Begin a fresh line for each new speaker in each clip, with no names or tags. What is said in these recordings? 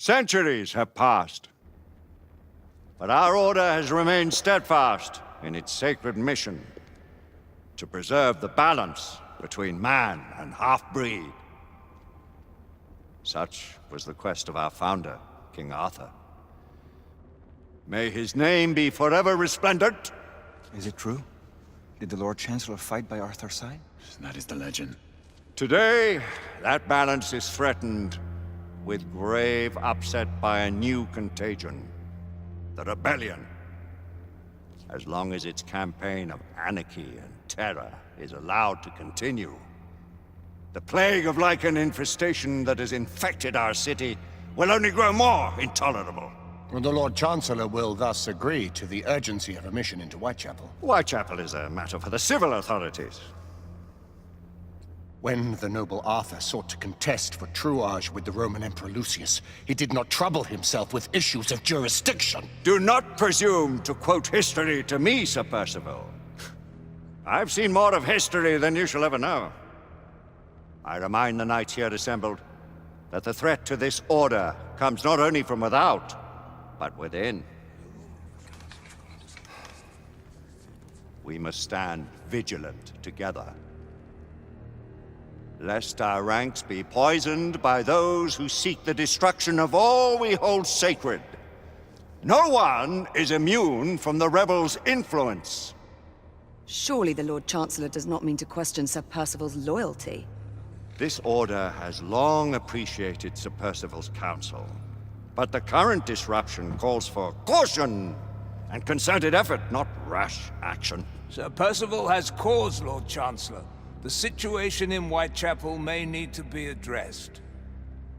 Centuries have passed, but our order has remained steadfast in its sacred mission to preserve the balance between man and half-breed. Such was the quest of our founder, King Arthur. May his name be forever resplendent.
Is it true? Did the Lord Chancellor fight by Arthur's side?
That is the legend.
Today, that balance is threatened with grave upset by a new contagion, the rebellion. As long as its campaign of anarchy and terror is allowed to continue, the plague of lichen infestation that has infected our city will only grow more intolerable.
The Lord Chancellor will thus agree to the urgency of a mission into Whitechapel.
Whitechapel is a matter for the civil authorities.
When the noble Arthur sought to contest for truage with the Roman Emperor Lucius, he did not trouble himself with issues of jurisdiction.
Do not presume to quote history to me, Sir Percival. I've seen more of history than you shall ever know. I remind the knights here assembled that the threat to this order comes not only from without, but within. We must stand vigilant together, lest our ranks be poisoned by those who seek the destruction of all we hold sacred. No one is immune from the rebels' influence.
Surely the Lord Chancellor does not mean to question Sir Percival's loyalty.
This order has long appreciated Sir Percival's counsel, but the current disruption calls for caution and concerted effort, not rash action.
Sir Percival has cause, Lord Chancellor. The situation in Whitechapel may need to be addressed.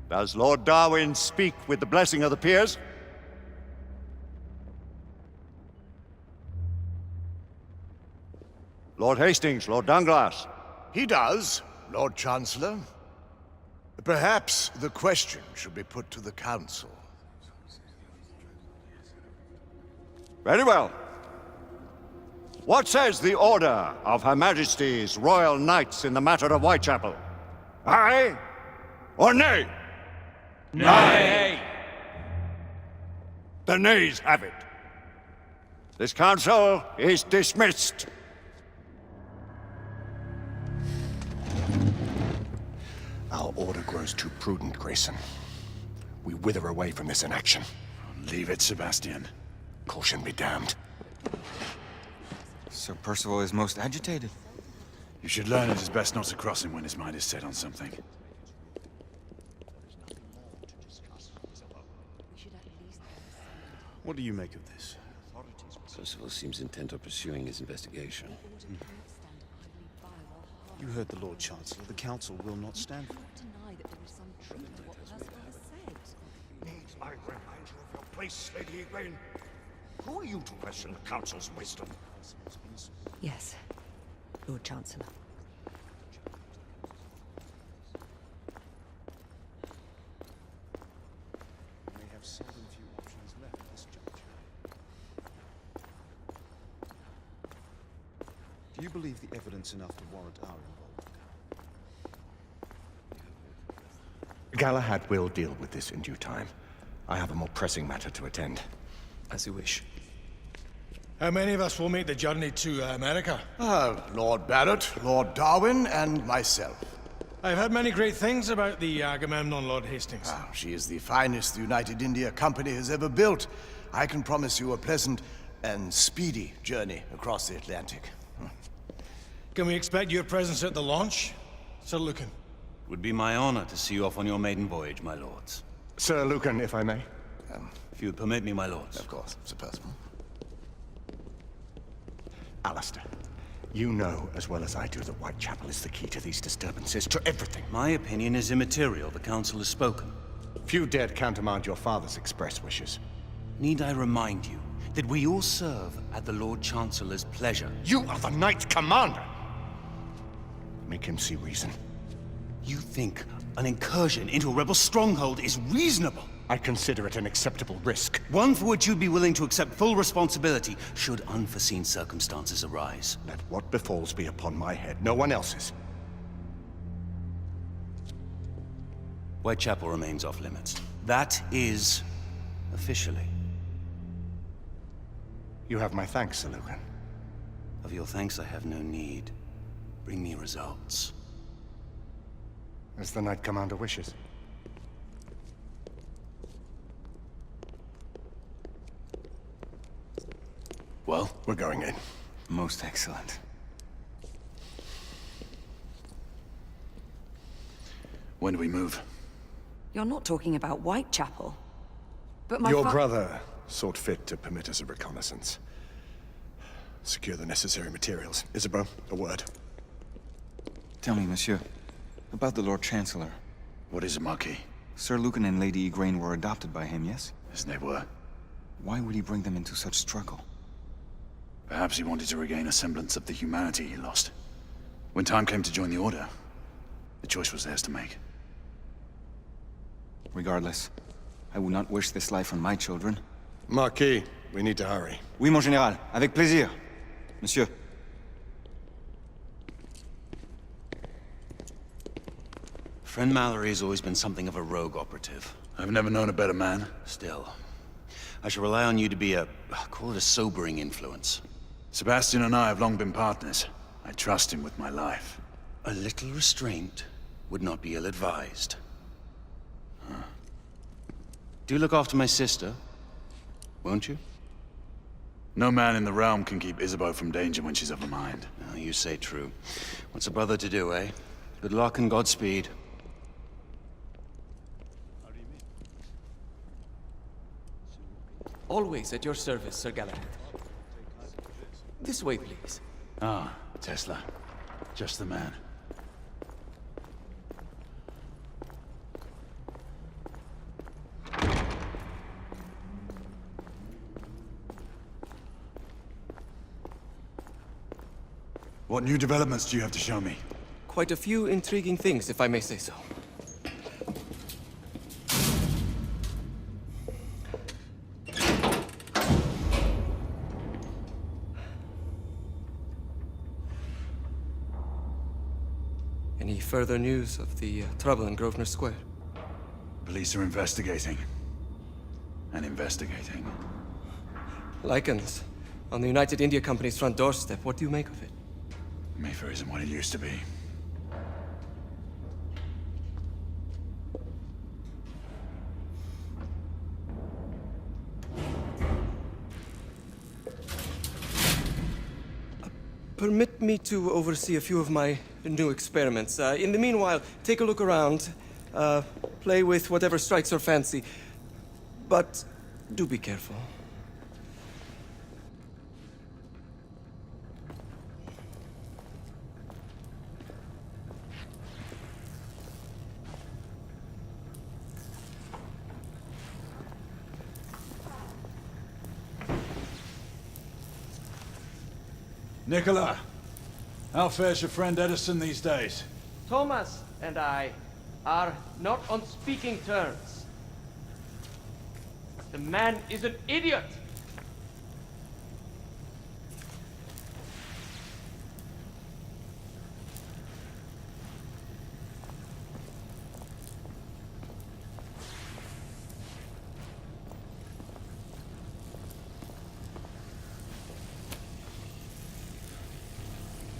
Does Lord Darwin speak with the blessing of the peers? Lord Hastings, Lord Dunglass.
He does, Lord Chancellor. Perhaps the question should be put to the Council.
Very well. What says the Order of Her Majesty's Royal Knights in the matter of Whitechapel? Aye or nay?
Nay!
The nays have it. This council is dismissed.
Our order grows too prudent, Grayson. We wither away from this inaction.
Leave it, Sebastian.
Caution be damned.
Sir Percival is most agitated.
You should learn it is best not to cross him when his mind is set on something.
What do you make of this?
Percival seems intent on pursuing his investigation.
You heard the Lord Chancellor. The Council will not stand for it.
Needs I remind you of your place, Lady Egwene? Who are you to question the Council's wisdom?
Yes, Lord Chancellor.
We may have seldom few options left at this juncture. Do you believe the evidence enough to warrant our involvement?
Galahad will deal with this in due time. I have a more pressing matter to attend.
As you wish.
How many of us will make the journey to America?
Lord Barrett, Lord Darwin, and myself.
I've heard many great things about the Agamemnon, Lord Hastings.
She is the finest the United India Company has ever built. I can promise you a pleasant and speedy journey across the Atlantic.
Can we expect your presence at the launch, Sir Lucan?
It would be my honor to see you off on your maiden voyage, my lords.
Sir Lucan, if I may.
If you would permit me, my lords.
Of course, Sir Percival.
Alistair, you know as well as I do that Whitechapel is the key to these disturbances, to everything.
My opinion is immaterial. The Council has spoken.
Few dared countermand your father's express wishes.
Need I remind you that we all serve at the Lord Chancellor's pleasure?
You are the Knight Commander! Make him see reason.
You think an incursion into a rebel stronghold is reasonable?
I consider it an acceptable risk.
One for which you'd be willing to accept full responsibility should unforeseen circumstances arise.
Let what befalls be upon my head, no one else's.
Whitechapel remains off limits. That is officially.
You have my thanks, Sir Lucan.
Of your thanks, I have no need. Bring me results.
As the Knight Commander wishes.
Well,
We're going in.
Most excellent.
when do we move?
You're not talking about Whitechapel. But my
Your brother sought fit to permit us a reconnaissance. Secure the necessary materials. Isabeau, a word.
Tell me, monsieur, about the Lord Chancellor.
What is it, Marquis?
Sir Lucan and Lady Igraine were adopted by him, yes?
Yes, they were.
Why would he bring them into such struggle?
Perhaps he wanted to regain a semblance of the humanity he lost. When time came to join the Order, the choice was theirs to make.
Regardless, I would not wish this life on my children.
Marquis, we need to hurry.
Oui, mon général. Avec plaisir. Monsieur.
Friend Mallory has always been something of a rogue operative.
I've never known a better man.
Still, I shall rely on you to be call it a sobering influence.
Sebastian and I have long been partners. I trust him with my life.
A little restraint would not be ill-advised. Do look after my sister, won't you?
No man in the realm can keep Isabeau from danger when she's of a mind.
Oh, you say true. What's a brother to do, eh? Good luck and Godspeed.
Always at your service, Sir Galahad. This way, please.
Ah, Tesla. Just the man. What new developments do you have to show me?
Quite a few intriguing things, if I may say so. Any further news of the trouble in Grosvenor Square?
Police are investigating. And investigating.
Lycans, on the United India Company's front doorstep. What do you make of it?
Mayfair isn't what it used to be.
Permit me to oversee a few of my new experiments. In the meanwhile, take a look around. Play with whatever strikes your fancy. But do be careful.
Nicola, how fares your friend Edison these days?
Thomas and I are not on speaking terms. The man is an idiot!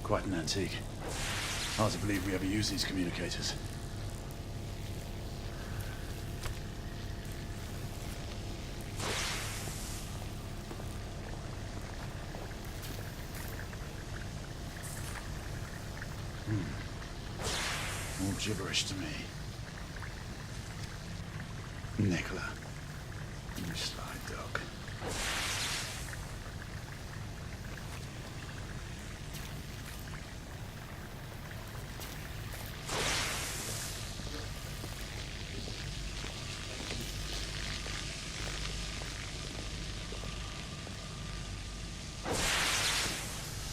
Quite an antique. Hard to believe we ever use these communicators. All gibberish to me. Nicola, you sly dog.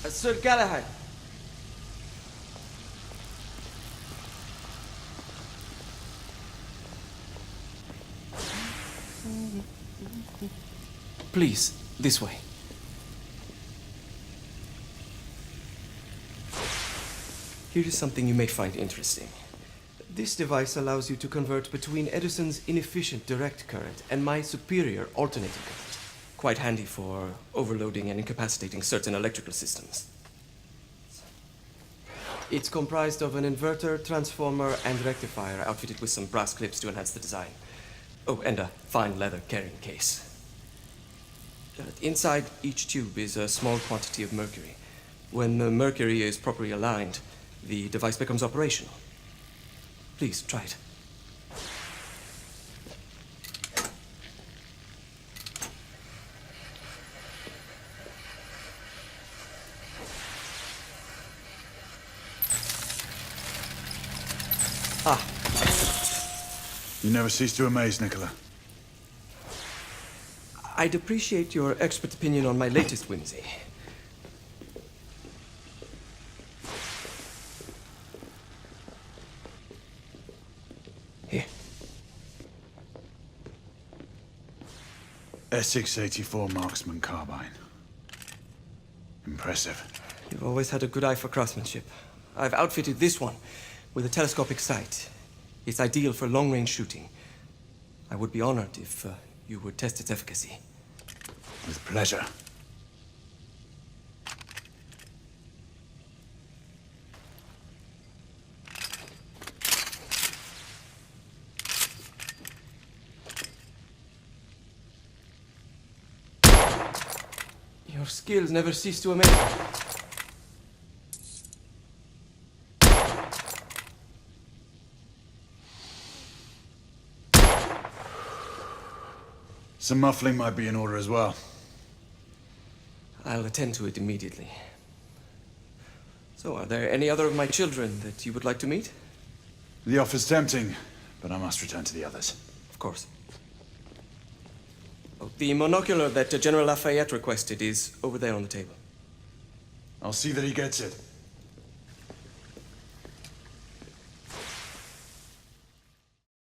Sir Galahad. Please, this way. Here is something you may find interesting. This device allows you to convert between Edison's inefficient direct current and my superior alternating current. Quite handy for overloading and incapacitating certain electrical systems. It's comprised of an inverter, transformer, and rectifier outfitted with some brass clips to enhance the design. Oh, and a fine leather carrying case. Inside each tube is a small quantity of mercury. When the mercury is properly aligned, the device becomes operational. Please, try it. Ah.
You never cease to amaze, Nicola.
I'd appreciate your expert opinion on my latest whimsy. Here.
Essex 84 Marksman Carbine. Impressive.
You've always had a good eye for craftsmanship. I've outfitted this one with a telescopic sight. It's ideal for long-range shooting. I would be honored if you would test its efficacy.
With pleasure.
Your skills never cease to amaze me.
Some muffling might be in order as well.
I'll attend to it immediately. So, are there any other of my children that you would like to meet?
The offer's tempting, but I must return to the others.
Of course. Oh, the monocular that General Lafayette requested is over there on the table.
I'll see that he gets it.